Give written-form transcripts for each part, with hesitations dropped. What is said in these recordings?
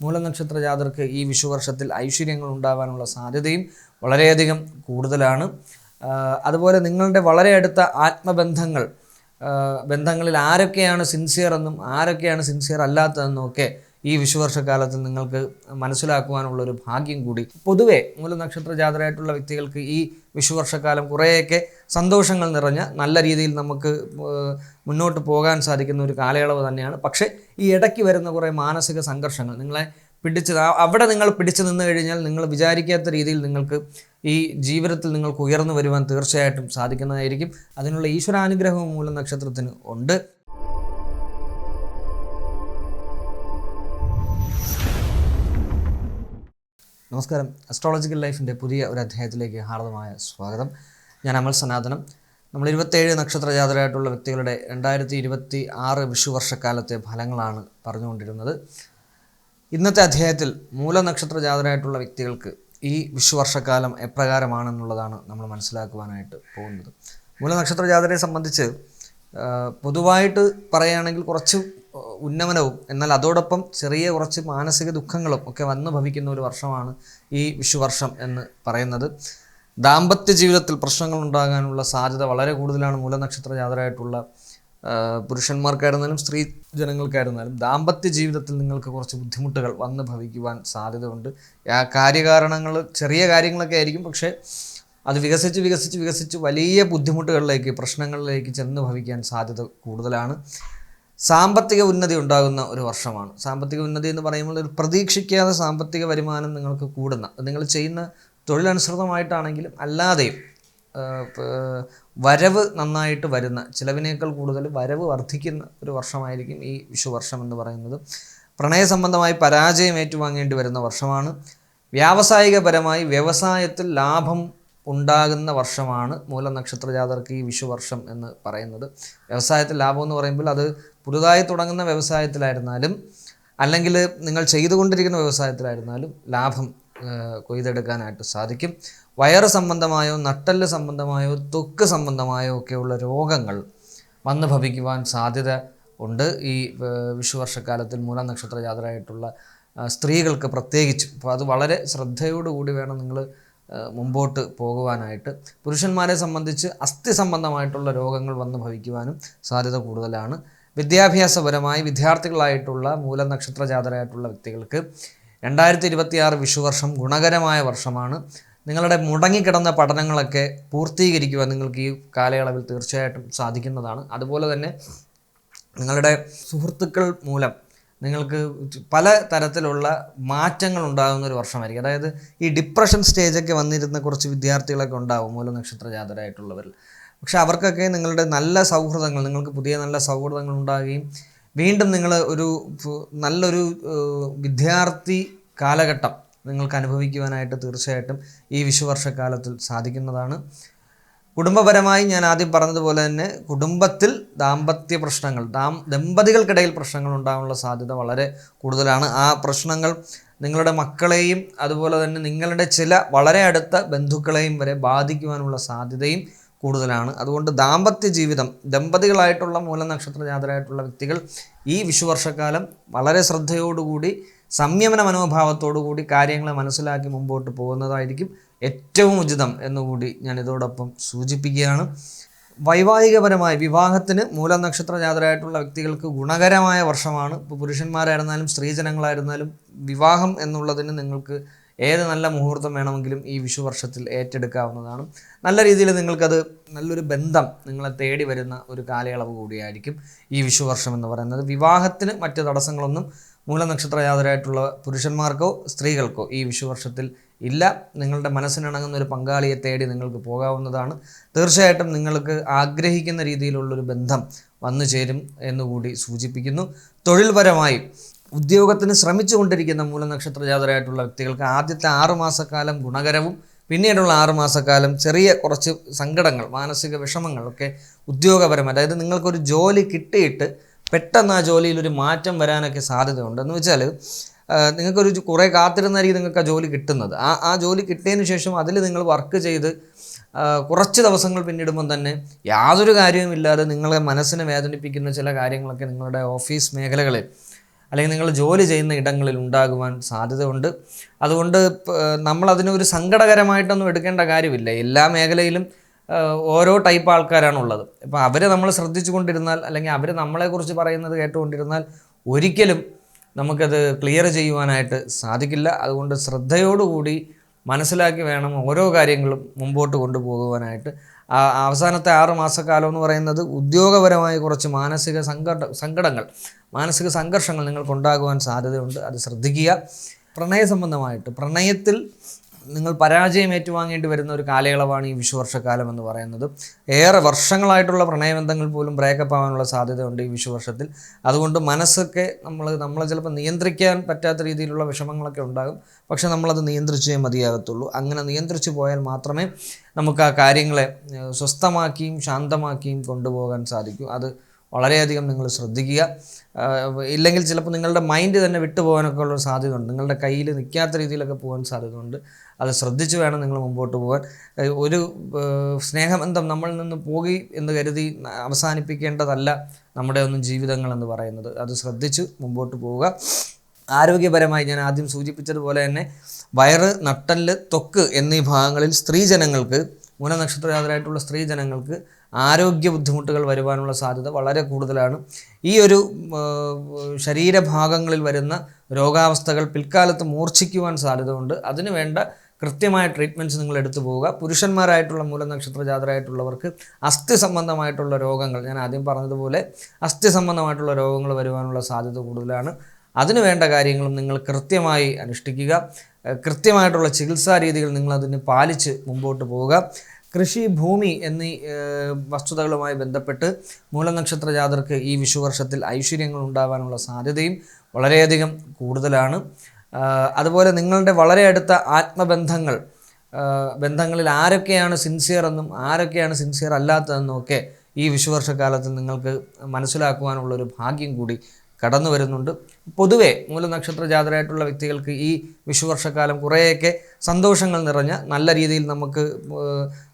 മൂലനക്ഷത്ര ജാതർക്ക് ഈ വിഷുവർഷത്തിൽ ഐശ്വര്യങ്ങൾ ഉണ്ടാകാനുള്ള സാധ്യതയും വളരെയധികം കൂടുതലാണ്. അതുപോലെ നിങ്ങളുടെ വളരെ അടുത്ത ബന്ധങ്ങളിൽ ആരൊക്കെയാണ് സിൻസിയർ എന്നും ആരൊക്കെയാണ് സിൻസിയർ അല്ലാത്തതെന്നും ഒക്കെ ഈ വിഷുവർഷക്കാലത്തിൽ നിങ്ങൾക്ക് മനസ്സിലാക്കുവാനുള്ളൊരു ഭാഗ്യം കൂടി പൊതുവെ മൂലനക്ഷത്ര ജാതരായിട്ടുള്ള വ്യക്തികൾക്ക് ഈ വിഷുവർഷക്കാലം കുറേയൊക്കെ സന്തോഷങ്ങൾ നിറഞ്ഞ നല്ല രീതിയിൽ നമുക്ക് മുന്നോട്ട് പോകാൻ സാധിക്കുന്ന ഒരു കാലയളവ് തന്നെയാണ്. പക്ഷേ ഈ ഇടയ്ക്ക് വരുന്ന കുറേ മാനസിക സംഘർഷങ്ങൾ നിങ്ങളെ അവിടെ നിങ്ങൾ പിടിച്ചു നിന്ന് കഴിഞ്ഞാൽ നിങ്ങൾ വിചാരിക്കാത്ത രീതിയിൽ നിങ്ങൾക്ക് ഈ ജീവിതത്തിൽ നിങ്ങൾക്ക് ഉയർന്നു വരുവാൻ തീർച്ചയായിട്ടും സാധിക്കുന്നതായിരിക്കും. അതിനുള്ള ഈശ്വരാനുഗ്രഹവും മൂലനക്ഷത്രത്തിന് ഉണ്ട്. നമസ്കാരം. അസ്ട്രോളജിക്കൽ ലൈഫിൻ്റെ പുതിയ ഒരു അധ്യായത്തിലേക്ക് ഹാർദമായ സ്വാഗതം. ഞാൻ അമൽ സനാതനം. നമ്മൾ 27 നക്ഷത്ര ജാതരായിട്ടുള്ള വ്യക്തികളുടെ 2026 വിഷുവർഷക്കാലത്തെ ഫലങ്ങളാണ് പറഞ്ഞുകൊണ്ടിരുന്നത്. ഇന്നത്തെ അധ്യായത്തിൽ മൂലനക്ഷത്ര ജാതരായിട്ടുള്ള വ്യക്തികൾക്ക് ഈ വിഷുവർഷക്കാലം എപ്രകാരമാണെന്നുള്ളതാണ് നമ്മൾ മനസ്സിലാക്കുവാനായിട്ട് പോകുന്നത്. മൂലനക്ഷത്ര ജാതരെ സംബന്ധിച്ച് പൊതുവായിട്ട് പറയുകയാണെങ്കിൽ കുറച്ച് ഉന്നമനവും എന്നാൽ അതോടൊപ്പം ചെറിയ കുറച്ച് മാനസിക ദുഃഖങ്ങളും ഒക്കെ വന്നു ഭവിക്കുന്ന ഒരു വർഷമാണ് ഈ വിഷുവർഷം എന്ന് പറയുന്നത്. ദാമ്പത്യ ജീവിതത്തിൽ പ്രശ്നങ്ങൾ ഉണ്ടാകാനുള്ള സാധ്യത വളരെ കൂടുതലാണ്. മൂലനക്ഷത്ര ജാതരായിട്ടുള്ള പുരുഷന്മാർക്കായിരുന്നാലും സ്ത്രീ ജനങ്ങൾക്കായിരുന്നാലും ദാമ്പത്യ ജീവിതത്തിൽ നിങ്ങൾക്ക് കുറച്ച് ബുദ്ധിമുട്ടുകൾ വന്ന് ഭവിക്കുവാൻ സാധ്യതയുണ്ട്. ആ കാര്യകാരണങ്ങൾ ചെറിയ കാര്യങ്ങളൊക്കെ ആയിരിക്കും, പക്ഷേ അത് വികസിച്ച് വലിയ ബുദ്ധിമുട്ടുകളിലേക്ക് പ്രശ്നങ്ങളിലേക്ക് ചെന്ന് ഭവിക്കാൻ സാധ്യത കൂടുതലാണ്. സാമ്പത്തിക ഉന്നതി ഉണ്ടാകുന്ന ഒരു വർഷമാണ്. സാമ്പത്തിക ഉന്നതി എന്ന് പറയുമ്പോൾ ഒരു പ്രതീക്ഷിക്കാതെ സാമ്പത്തിക വരുമാനം നിങ്ങൾക്ക് കൂടുന്ന, നിങ്ങൾ ചെയ്യുന്ന തൊഴിലനുസൃതമായിട്ടാണെങ്കിലും അല്ലാതെയും വരവ് നന്നായിട്ട് വരുന്ന, ചിലവിനേക്കാൾ കൂടുതൽ വരവ് വർദ്ധിക്കുന്ന ഒരു വർഷമായിരിക്കും ഈ വിഷുവർഷം എന്ന് പറയുന്നത്. പ്രണയ സംബന്ധമായി പരാജയം ഏറ്റുവാങ്ങേണ്ടി വരുന്ന വർഷമാണ്. വ്യാവസായികപരമായി വ്യവസായത്തിൽ ലാഭം ഉണ്ടാകുന്ന വർഷമാണ് മൂലനക്ഷത്ര ജാതർക്ക് ഈ വിഷുവർഷം എന്ന് പറയുന്നത്. വ്യവസായത്തിൽ ലാഭം എന്ന് പറയുമ്പോൾ അത് പുതുതായി തുടങ്ങുന്ന വ്യവസായത്തിലായിരുന്നാലും അല്ലെങ്കിൽ നിങ്ങൾ ചെയ്തുകൊണ്ടിരിക്കുന്ന വ്യവസായത്തിലായിരുന്നാലും ലാഭം കൊയ്തെടുക്കാനായിട്ട് സാധിക്കും. വയറ് സംബന്ധമായോ നട്ടെല്ല് സംബന്ധമായോ ത്വക്ക് സംബന്ധമായോ ഒക്കെയുള്ള രോഗങ്ങൾ വന്നു ഭവിക്കുവാൻ സാധ്യത ഉണ്ട് ഈ വിഷുവർഷക്കാലത്തിൽ മൂലനക്ഷത്ര ജാതരായിട്ടുള്ള സ്ത്രീകൾക്ക് പ്രത്യേകിച്ചും. അപ്പോൾ അത് വളരെ ശ്രദ്ധയോടുകൂടി വേണം നിങ്ങൾ മുമ്പോട്ട് പോകുവാനായിട്ട്. പുരുഷന്മാരെ സംബന്ധിച്ച് അസ്ഥി സംബന്ധമായിട്ടുള്ള രോഗങ്ങൾ വന്നു ഭവിക്കുവാനും സാധ്യത കൂടുതലാണ്. വിദ്യാഭ്യാസപരമായി വിദ്യാർത്ഥികളായിട്ടുള്ള മൂലനക്ഷത്ര ജാതരായിട്ടുള്ള വ്യക്തികൾക്ക് 2026 വിഷുവർഷം ഗുണകരമായ വർഷമാണ്. നിങ്ങളുടെ മുടങ്ങിക്കിടന്ന പഠനങ്ങളൊക്കെ പൂർത്തീകരിക്കുവാൻ നിങ്ങൾക്ക് ഈ കാലയളവിൽ തീർച്ചയായിട്ടും സാധിക്കുന്നതാണ്. അതുപോലെ തന്നെ നിങ്ങളുടെ സുഹൃത്തുക്കൾ മൂലം നിങ്ങൾക്ക് പല തരത്തിലുള്ള മാറ്റങ്ങൾ ഉണ്ടാകുന്ന ഒരു വർഷമായിരിക്കും. അതായത് ഈ ഡിപ്രഷൻ സ്റ്റേജൊക്കെ വന്നിരുന്ന കുറച്ച് വിദ്യാർത്ഥികളൊക്കെ ഉണ്ടാവും മൂലനക്ഷത്ര ജാതരായിട്ടുള്ളവരിൽ. പക്ഷെ അവർക്കൊക്കെ നിങ്ങളുടെ നല്ല സൗഹൃദങ്ങൾ, നിങ്ങൾക്ക് പുതിയ നല്ല സൗഹൃദങ്ങൾ ഉണ്ടാകുകയും വീണ്ടും നിങ്ങൾ നല്ലൊരു വിദ്യാർത്ഥി കാലഘട്ടം നിങ്ങൾക്ക് അനുഭവിക്കുവാനായിട്ട് തീർച്ചയായിട്ടും ഈ വിഷുവർഷക്കാലത്തിൽ സാധിക്കുന്നതാണ്. കുടുംബപരമായി ഞാൻ ആദ്യം പറഞ്ഞതുപോലെ തന്നെ കുടുംബത്തിൽ ദാമ്പത്യ പ്രശ്നങ്ങൾ, ദമ്പതികൾക്കിടയിൽ പ്രശ്നങ്ങൾ ഉണ്ടാകാനുള്ള സാധ്യത വളരെ കൂടുതലാണ്. ആ പ്രശ്നങ്ങൾ നിങ്ങളുടെ മക്കളെയും അതുപോലെ തന്നെ നിങ്ങളുടെ ചില വളരെ അടുത്ത ബന്ധുക്കളെയും വരെ ബാധിക്കുവാനുള്ള സാധ്യതയും കൂടുതലാണ്. അതുകൊണ്ട് ദാമ്പത്യ ജീവിതം, ദമ്പതികളായിട്ടുള്ള മൂലനക്ഷത്ര ജാതരായിട്ടുള്ള വ്യക്തികൾ ഈ വിഷുവർഷക്കാലം വളരെ ശ്രദ്ധയോടുകൂടി സംയമന മനോഭാവത്തോടുകൂടി കാര്യങ്ങളെ മനസ്സിലാക്കി മുമ്പോട്ട് പോകുന്നതായിരിക്കും ഏറ്റവും ഉചിതം എന്നുകൂടി ഞാൻ ഇതോടൊപ്പം സൂചിപ്പിക്കുകയാണ്. വൈവാഹികപരമായി വിവാഹത്തിന് മൂലനക്ഷത്ര ജാതരായിട്ടുള്ള വ്യക്തികൾക്ക് ഗുണകരമായ വർഷമാണ്. ഇപ്പോൾ പുരുഷന്മാരായിരുന്നാലും സ്ത്രീജനങ്ങളായിരുന്നാലും വിവാഹം എന്നുള്ളതിന് നിങ്ങൾക്ക് ഏത് നല്ല മുഹൂർത്തം വേണമെങ്കിലും ഈ വിഷുവർഷത്തിൽ ഏറ്റെടുക്കാവുന്നതാണ്. നല്ല രീതിയിൽ നിങ്ങൾക്കത് നല്ലൊരു ബന്ധം നിങ്ങളെ തേടി വരുന്ന ഒരു കാലയളവ് കൂടിയായിരിക്കും ഈ വിഷുവർഷം എന്ന് പറയുന്നത്. വിവാഹത്തിന് മറ്റ് തടസ്സങ്ങളൊന്നും മൂലനക്ഷത്ര ജാതരായിട്ടുള്ള പുരുഷന്മാർക്കോ സ്ത്രീകൾക്കോ ഈ വിഷുവർഷത്തിൽ ഇല്ല. നിങ്ങളുടെ മനസ്സിനിണങ്ങുന്ന ഒരു പങ്കാളിയെ തേടി നിങ്ങൾക്ക് പോകാവുന്നതാണ്. തീർച്ചയായിട്ടും നിങ്ങൾക്ക് ആഗ്രഹിക്കുന്ന രീതിയിലുള്ളൊരു ബന്ധം വന്നു ചേരും എന്നുകൂടി സൂചിപ്പിക്കുന്നു. തൊഴിൽപരമായി ഉദ്യോഗത്തിന് ശ്രമിച്ചുകൊണ്ടിരിക്കുന്ന മൂലനക്ഷത്ര ജാതരായിട്ടുള്ള വ്യക്തികൾക്ക് ആദ്യത്തെ 6 മാസക്കാലം ഗുണകരവും പിന്നീടുള്ള 6 മാസക്കാലം ചെറിയ കുറച്ച് സങ്കടങ്ങൾ, മാനസിക വിഷമങ്ങളൊക്കെ ഉദ്യോഗപരമായി, അതായത് നിങ്ങൾക്കൊരു ജോലി കിട്ടിയിട്ട് പെട്ടെന്ന് ആ ജോലിയിൽ ഒരു മാറ്റം വരാനൊക്കെ സാധ്യതയുണ്ട്. എന്ന് വെച്ചാൽ നിങ്ങൾക്കൊരു കുറേ കാത്തിരുന്നായിരിക്കും നിങ്ങൾക്ക് ആ ജോലി കിട്ടുന്നത്. ആ ജോലി കിട്ടിയതിന് ശേഷം അതിൽ നിങ്ങൾ വർക്ക് ചെയ്ത് കുറച്ച് ദിവസങ്ങൾ പിന്നിടുമ്പം തന്നെ യാതൊരു കാര്യവുമില്ലാതെ നിങ്ങളെ മനസ്സിനെ വേദനിപ്പിക്കുന്ന ചില കാര്യങ്ങളൊക്കെ നിങ്ങളുടെ ഓഫീസ് മേഖലകളിൽ അല്ലെങ്കിൽ നിങ്ങൾ ജോലി ചെയ്യുന്ന ഇടങ്ങളിൽ ഉണ്ടാകുവാൻ സാധ്യതയുണ്ട്. അതുകൊണ്ട് നമ്മളതിനൊരു സങ്കടകരമായിട്ടൊന്നും എടുക്കേണ്ട കാര്യമില്ല. എല്ലാ മേഖലയിലും ഓരോ ടൈപ്പ് ആൾക്കാരാണുള്ളത്. ഇപ്പോൾ അവരെ നമ്മൾ ശ്രദ്ധിച്ചു കൊണ്ടിരുന്നാൽ, അല്ലെങ്കിൽ അവർ നമ്മളെക്കുറിച്ച് പറയുന്നത് കേട്ടുകൊണ്ടിരുന്നാൽ ഒരിക്കലും നമുക്കത് ക്ലിയർ ചെയ്യുവാനായിട്ട് സാധിക്കില്ല. അതുകൊണ്ട് ശ്രദ്ധയോടുകൂടി മനസ്സിലാക്കി വേണം ഓരോ കാര്യങ്ങളും മുമ്പോട്ട് കൊണ്ടുപോകുവാനായിട്ട്. അവസാനത്തെ 6 മാസക്കാലം എന്ന് പറയുന്നത് ഉദ്യോഗപരമായ കുറച്ച് മാനസിക സങ്കടങ്ങൾ, മാനസിക സംഘർഷങ്ങൾ നിങ്ങൾക്കുണ്ടാകുവാൻ സാധ്യതയുണ്ട്. അത് ശ്രദ്ധിക്കുക. പ്രണയ സംബന്ധമായിട്ട് പ്രണയത്തിൽ നിങ്ങൾ പരാജയം ഏറ്റുവാങ്ങേണ്ടി വരുന്ന ഒരു കാലയളവാണ് ഈ വിഷുവർഷക്കാലം എന്ന് പറയുന്നത്. ഏറെ വർഷങ്ങളായിട്ടുള്ള പ്രണയബന്ധങ്ങൾ പോലും ബ്രേക്കപ്പ് ആവാനുള്ള സാധ്യതയുണ്ട് ഈ വിഷുവർഷത്തിൽ. അതുകൊണ്ട് മനസ്സൊക്കെ നമ്മളെ ചിലപ്പോൾ നിയന്ത്രിക്കാൻ പറ്റാത്ത രീതിയിലുള്ള വിഷമങ്ങളൊക്കെ ഉണ്ടാകും. പക്ഷെ നമ്മളത് നിയന്ത്രിച്ചേ മതിയാകത്തുള്ളൂ. അങ്ങനെ നിയന്ത്രിച്ചു പോയാൽ മാത്രമേ നമുക്ക് ആ കാര്യങ്ങളെ സ്വസ്ഥമാക്കിയും ശാന്തമാക്കിയും കൊണ്ടുപോകാൻ സാധിക്കൂ. അത് വളരെയധികം നിങ്ങൾ ശ്രദ്ധിക്കുക. ഇല്ലെങ്കിൽ ചിലപ്പോൾ നിങ്ങളുടെ മൈൻഡ് തന്നെ വിട്ടുപോകാനൊക്കെ ഉള്ള സാധ്യതയുണ്ട്. നിങ്ങളുടെ കയ്യിൽ നിൽക്കാത്ത രീതിയിലൊക്കെ പോകാൻ സാധ്യതയുണ്ട്. അത് ശ്രദ്ധിച്ച് വേണം നിങ്ങൾ മുമ്പോട്ട് പോകാൻ. ഒരു സ്നേഹബന്ധം നമ്മളിൽ നിന്ന് പോയി എന്ന് കരുതി അവസാനിപ്പിക്കേണ്ടതല്ല നമ്മുടെ ഒന്നും ജീവിതങ്ങളെന്ന് പറയുന്നത്. അത് ശ്രദ്ധിച്ച് മുമ്പോട്ട് പോവുക. ആരോഗ്യപരമായി ഞാൻ ആദ്യം സൂചിപ്പിച്ചതുപോലെ തന്നെ വയറ്, നട്ടെല്ല്, ത്വക്ക് എന്നീ ഭാഗങ്ങളിൽ സ്ത്രീജനങ്ങൾക്ക്, മൂലനക്ഷത്രജാതരായിട്ടുള്ള സ്ത്രീജനങ്ങൾക്ക് ആരോഗ്യ ബുദ്ധിമുട്ടുകൾ വരുവാനുള്ള സാധ്യത വളരെ കൂടുതലാണ്. ഈ ഒരു ശരീരഭാഗങ്ങളിൽ വരുന്ന രോഗാവസ്ഥകൾ പിൽക്കാലത്ത് മൂർച്ഛിക്കുവാൻ സാധ്യതയുണ്ട്. അതിന് വേണ്ട കൃത്യമായ ട്രീറ്റ്മെൻറ്റ്സ് നിങ്ങൾ എടുത്തു പോവുക. പുരുഷന്മാരായിട്ടുള്ള മൂലനക്ഷത്രജാതരായിട്ടുള്ളവർക്ക് അസ്ഥി സംബന്ധമായിട്ടുള്ള രോഗങ്ങൾ, ഞാൻ ആദ്യം പറഞ്ഞതുപോലെ അസ്ഥി സംബന്ധമായിട്ടുള്ള രോഗങ്ങൾ വരുവാനുള്ള സാധ്യത കൂടുതലാണ്. അതിന് വേണ്ട കാര്യങ്ങളും നിങ്ങൾ കൃത്യമായി അനുഷ്ഠിക്കുക. കൃത്യമായിട്ടുള്ള ചികിത്സാ രീതികൾ നിങ്ങളതിന് പാലിച്ച് മുമ്പോട്ട് പോവുക. കൃഷി, ഭൂമി എന്നീ വസ്തുതകളുമായി ബന്ധപ്പെട്ട് മൂലനക്ഷത്ര ജാതർക്ക് ഈ വിഷുവർഷത്തിൽ ഐശ്വര്യങ്ങൾ ഉണ്ടാകാനുള്ള സാധ്യതയും വളരെയധികം കൂടുതലാണ്. അതുപോലെ നിങ്ങളുടെ വളരെ അടുത്ത ബന്ധങ്ങളിൽ ആരൊക്കെയാണ് സിൻസിയർ എന്നും ആരൊക്കെയാണ് സിൻസിയർ അല്ലാത്തതെന്നും ഒക്കെ ഈ വിഷുവർഷക്കാലത്ത് നിങ്ങൾക്ക് മനസ്സിലാക്കുവാനുള്ളൊരു ഭാഗ്യം കൂടി കടന്നു വരുന്നുണ്ട്. പൊതുവെ മൂലനക്ഷത്ര ജാതരായിട്ടുള്ള വ്യക്തികൾക്ക് ഈ വിഷുവർഷക്കാലം കുറേയൊക്കെ സന്തോഷങ്ങൾ നിറഞ്ഞ നല്ല രീതിയിൽ നമുക്ക്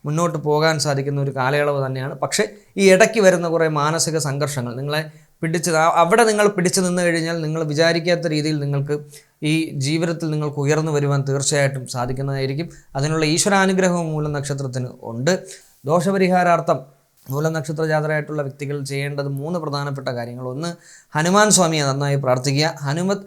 മുന്നോട്ട് പോകാൻ സാധിക്കുന്ന ഒരു കാലയളവ് തന്നെയാണ്. പക്ഷേ ഈ ഇടയ്ക്ക് വരുന്ന കുറേ മാനസിക സംഘർഷങ്ങൾ നിങ്ങളെ അവിടെ നിങ്ങൾ പിടിച്ചു നിന്ന് കഴിഞ്ഞാൽ നിങ്ങൾ വിചാരിക്കാത്ത രീതിയിൽ നിങ്ങൾക്ക് ഈ ജീവിതത്തിൽ നിങ്ങൾക്ക് ഉയർന്നു വരുവാൻ തീർച്ചയായിട്ടും സാധിക്കുന്നതായിരിക്കും. അതിനുള്ള ഈശ്വരാനുഗ്രഹവും മൂലനക്ഷത്രത്തിന് ഉണ്ട്. ദോഷപരിഹാരാർത്ഥം മൂലനക്ഷത്ര ജാതരായിട്ടുള്ള വ്യക്തികൾ ചെയ്യേണ്ടത് 3 പ്രധാനപ്പെട്ട കാര്യങ്ങൾ. ഒന്ന്, ഹനുമാൻ സ്വാമിയെ നന്നായി പ്രാർത്ഥിക്കുക. ഹനുമത്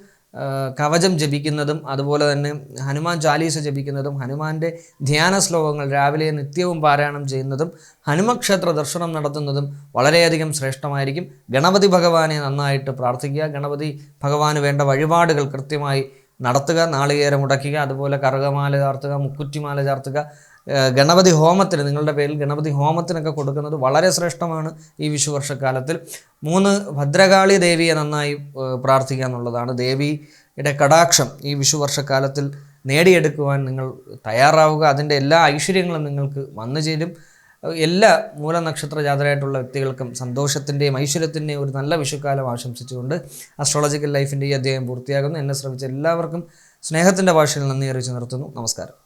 കവചം ജപിക്കുന്നതും അതുപോലെ തന്നെ ഹനുമാൻ ചാലീസ ജപിക്കുന്നതും ഹനുമാൻ്റെ ധ്യാന ശ്ലോകങ്ങൾ രാവിലെ നിത്യവും പാരായണം ചെയ്യുന്നതും ഹനുമക്ഷേത്ര ദർശനം നടത്തുന്നതും വളരെയധികം ശ്രേഷ്ഠമായിരിക്കും. ഗണപതി ഭഗവാനെ നന്നായിട്ട് പ്രാർത്ഥിക്കുക. ഗണപതി ഭഗവാന് വേണ്ട വഴിപാടുകൾ കൃത്യമായി നടത്തുക. നാളികേരം ഉടയ്ക്കുക, അതുപോലെ കറുകമാല ചാർത്തുക, മുക്കുറ്റിമാല ചാർത്തുക. ഗണപതി ഹോമത്തിന്, നിങ്ങളുടെ പേരിൽ ഗണപതി ഹോമത്തിനൊക്കെ കൊടുക്കുന്നത് വളരെ ശ്രേഷ്ഠമാണ് ഈ വിഷുവർഷക്കാലത്തിൽ. 3, ഭദ്രകാളി ദേവിയെ നന്നായി പ്രാർത്ഥിക്കുക എന്നുള്ളതാണ്. ദേവിയുടെ കടാക്ഷം ഈ വിഷുവർഷക്കാലത്തിൽ നേടിയെടുക്കുവാൻ നിങ്ങൾ തയ്യാറാവുക. അതിൻ്റെ എല്ലാ ഐശ്വര്യങ്ങളും നിങ്ങൾക്ക് വന്നു ചേരും. എല്ലാ മൂലനക്ഷത്ര ജാതരായിട്ടുള്ള വ്യക്തികൾക്കും സന്തോഷത്തിൻ്റെയും ഐശ്വര്യത്തിൻ്റെയും ഒരു നല്ല വിഷുക്കാലം ആശംസിച്ചുകൊണ്ട് അസ്ട്രോളജിക്കൽ ലൈഫിൻ്റെ ഈ അധ്യായം പൂർത്തിയാകുന്നു. എന്നെ ശ്രമിച്ച എല്ലാവർക്കും സ്നേഹത്തിൻ്റെ ഭാഷയിൽ നന്ദി അറിയിച്ച് നിർത്തുന്നു. നമസ്കാരം.